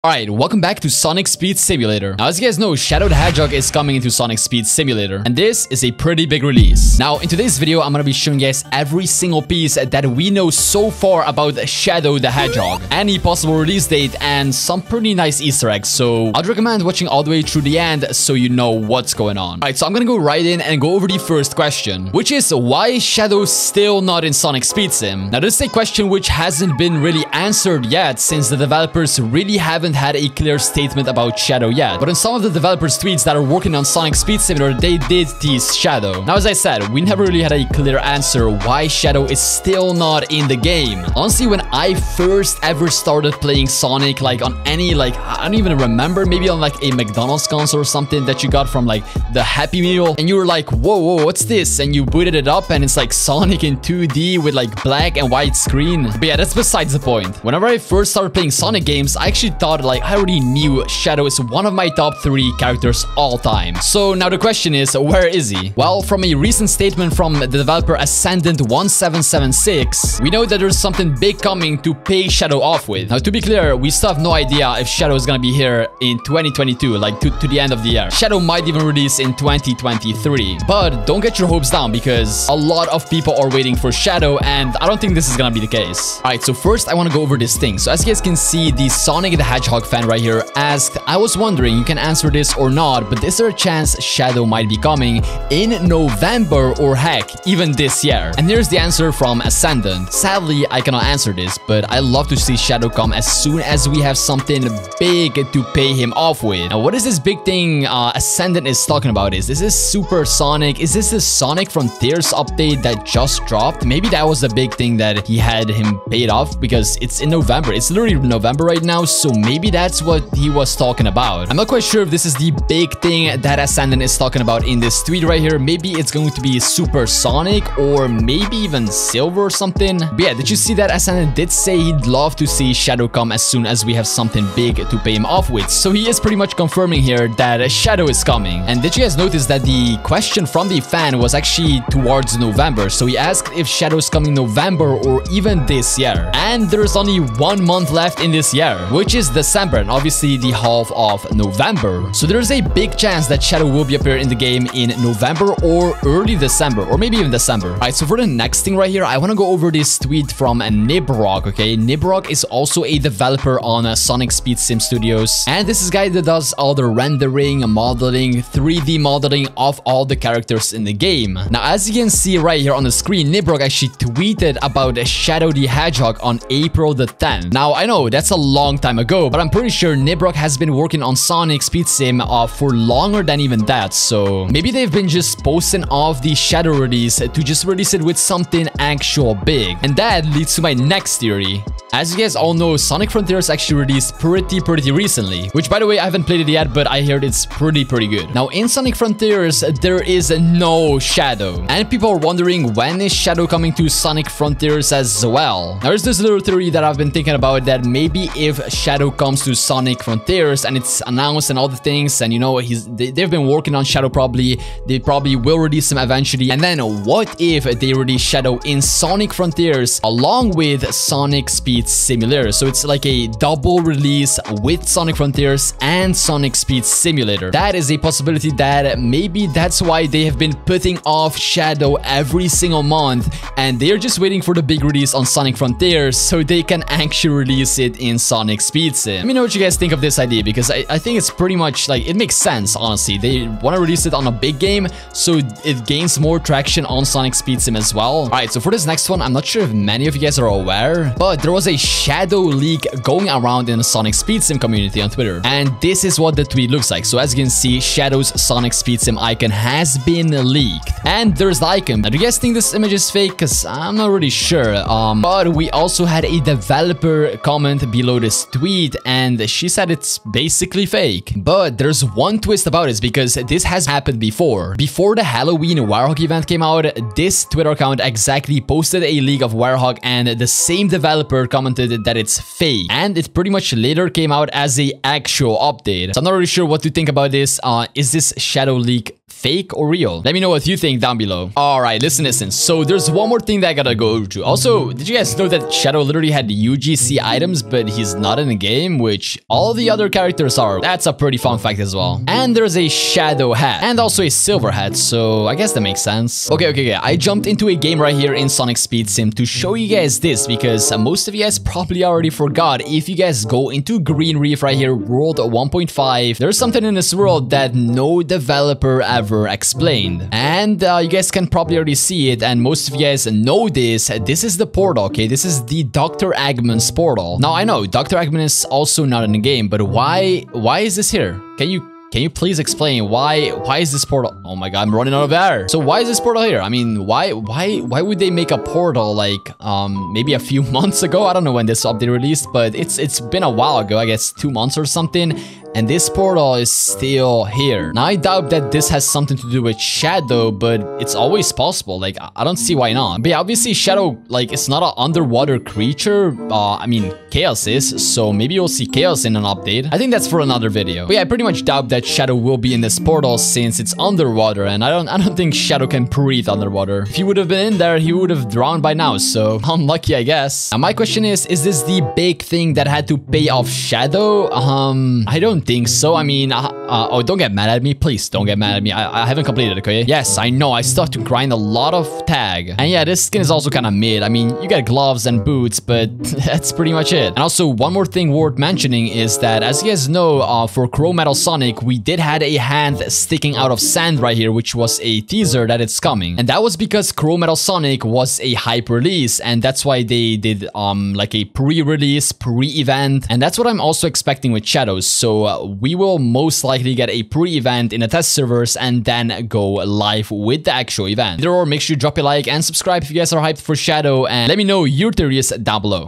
Alright, welcome back to Sonic Speed Simulator. Now, as you guys know, Shadow the Hedgehog is coming into Sonic Speed Simulator, and this is a pretty big release. Now, in today's video, I'm gonna be showing you guys every single piece that we know so far about Shadow the Hedgehog, any possible release date, and some pretty nice Easter eggs, so I'd recommend watching all the way through the end so you know what's going on. Alright, so I'm gonna go right in and go over the first question, which is why is Shadow still not in Sonic Speed Sim? Now, this is a question which hasn't been really answered yet, since the developers really haven't had a clear statement about Shadow yet. But in some of the developers' tweets that are working on Sonic Speed Simulator, they did tease Shadow. Now, as I said, we never really had a clear answer why Shadow is still not in the game. Honestly, when I first ever started playing Sonic, like on any, I don't even remember, maybe on like a McDonald's console or something that you got from like the Happy Meal, and you were like, whoa, what's this? And you booted it up and it's like Sonic in 2D with like black and white screen. But yeah, that's besides the point. Whenever I first started playing Sonic games, I actually thought like I already knew Shadow is one of my top 3 characters all time. So now the question is, where is he? Well, from a recent statement from the developer Ascendant1776, we know that there's something big coming to pay Shadow off with. Now, to be clear, we still have no idea if Shadow is gonna be here in 2022, like to the end of the year. Shadow might even release in 2023. But don't get your hopes down, because a lot of people are waiting for Shadow, and I don't think this is gonna be the case. Alright, so first I want to go over this thing. So as you guys can see, the Sonic the Hedgehog fan right here asked, I was wondering, you can answer this or not, but is there a chance Shadow might be coming in November or heck, even this year? And here's the answer from Ascendant. Sadly, I cannot answer this, but I love to see Shadow come as soon as we have something big to pay him off with. Now, what is this big thing Ascendant is talking about? Is this Super Sonic? Is this the Sonic Frontiers update that just dropped? Maybe that was the big thing that he had him paid off, because it's in November. It's literally November right now, so maybe that's what he was talking about. I'm not quite sure if this is the big thing that Ascendant is talking about in this tweet right here. Maybe it's going to be Super Sonic, or maybe even Silver or something. But yeah, did you see that Ascendant did say he'd love to see Shadow come as soon as we have something big to pay him off with? So he is pretty much confirming here that Shadow is coming. And did you guys notice that the question from the fan was actually towards November? So he asked if Shadow is coming November or even this year. And there's only 1 month left in this year, which is December, and obviously the half of November. So there's a big chance that Shadow will be appearing in the game in November or early December, or maybe even December. Alright, so for the next thing right here, I want to go over this tweet from Nibrock, okay? Nibrock is also a developer on Sonic Speed Sim Studios, and this is a guy that does all the rendering, modeling, 3D modeling of all the characters in the game. Now, as you can see right here on the screen, Nibrock actually tweeted about Shadow the Hedgehog on April the 10th. Now, I know that's a long time ago, but I'm pretty sure Nibrock has been working on Sonic Speed Sim for longer than even that, so maybe they've been just posting off the Shadow release to just release it with something actual big. And that leads to my next theory. As you guys all know, Sonic Frontiers actually released pretty recently, which, by the way, I haven't played it yet, but I heard it's pretty good. Now, in Sonic Frontiers, there is no Shadow, and people are wondering, when is Shadow coming to Sonic Frontiers as well? Now, there's this little theory that I've been thinking about, that maybe if Shadow comes to Sonic Frontiers and it's announced and all the things, and you know, they've been working on Shadow, they probably will release him eventually, and then what if they release Shadow in Sonic Frontiers along with Sonic Speed Simulator? So it's like a double release with Sonic Frontiers and Sonic Speed Simulator. That is a possibility, that maybe that's why they have been putting off Shadow every single month, and they're just waiting for the big release on Sonic Frontiers so they can actually release it in Sonic Speed Sim. Let me know what you guys think of this idea, because I think it's pretty much like, it makes sense, honestly. They want to release it on a big game so it gains more traction on Sonic Speed Sim as well. Alright, so for this next one, I'm not sure if many of you guys are aware, but there was a Shadow leak going around in the Sonic Speed Sim community on Twitter, and this is what the tweet looks like. So as you can see, Shadow's Sonic Speed Sim icon has been leaked, and there's the icon. Now, do you guys think this image is fake? Because I'm not really sure. But we also had a developer comment below this tweet, and she said it's basically fake. But there's one twist about it, because this has happened before. Before the Halloween Wirehog event came out, this Twitter account exactly posted a leak of Wirehog, and the same developer commented that it's fake, and it pretty much later came out as a actual update. So I'm not really sure what to think about this. Is this Shadow leak fake or real? Let me know what you think down below. Alright, listen. So there's one more thing that I gotta go over to. Also, did you guys know that Shadow literally had UGC items, but he's not in the game, which all the other characters are? That's a pretty fun fact as well. And there's a Shadow hat, and also a silver hat, so I guess that makes sense. Okay. I jumped into a game right here in Sonic Speed Sim to show you guys this, because most of you guys probably already forgot. If you guys go into Green Reef right here, World 1.5, there's something in this world that no developer ever explained. And you guys can probably already see it, and most of you guys know this. This is the portal, okay? This is the Dr. Eggman's portal. Now, I know Dr. Eggman is also not in the game, but why is this here? Can you please explain why is this portal? Oh my god, I'm running out of air. So why is this portal here? I mean, why would they make a portal like maybe a few months ago? I don't know when this update released, but it's been a while ago, I guess 2 months or something. And this portal is still here. Now, I doubt that this has something to do with Shadow, but it's always possible. Like, I don't see why not. But yeah, obviously, Shadow, like, it's not an underwater creature. I mean, Chaos is, so maybe you'll see Chaos in an update. I think that's for another video. But yeah, I pretty much doubt that Shadow will be in this portal since it's underwater, and I don't think Shadow can breathe underwater. If he would have been in there, he would have drowned by now, so unlucky, I guess. Now, my question is this the big thing that had to pay off Shadow? I don't think so. I mean, oh, don't get mad at me. Please don't get mad at me. I haven't completed it, okay? Yes, I know. I still have to grind a lot of tag. And yeah, this skin is also kind of mid. I mean, you get gloves and boots, but that's pretty much it. And also, one more thing worth mentioning is that, as you guys know, for Chrome Metal Sonic, we did had a hand sticking out of sand right here, which was a teaser that it's coming. And that was because Chrome Metal Sonic was a hype release, and that's why they did like a pre-release, pre-event. And that's what I'm also expecting with Shadows. So we will most likely get a pre-event in the test servers and then go live with the actual event. Either or, make sure you drop a like and subscribe if you guys are hyped for Shadow, and let me know your theories down below.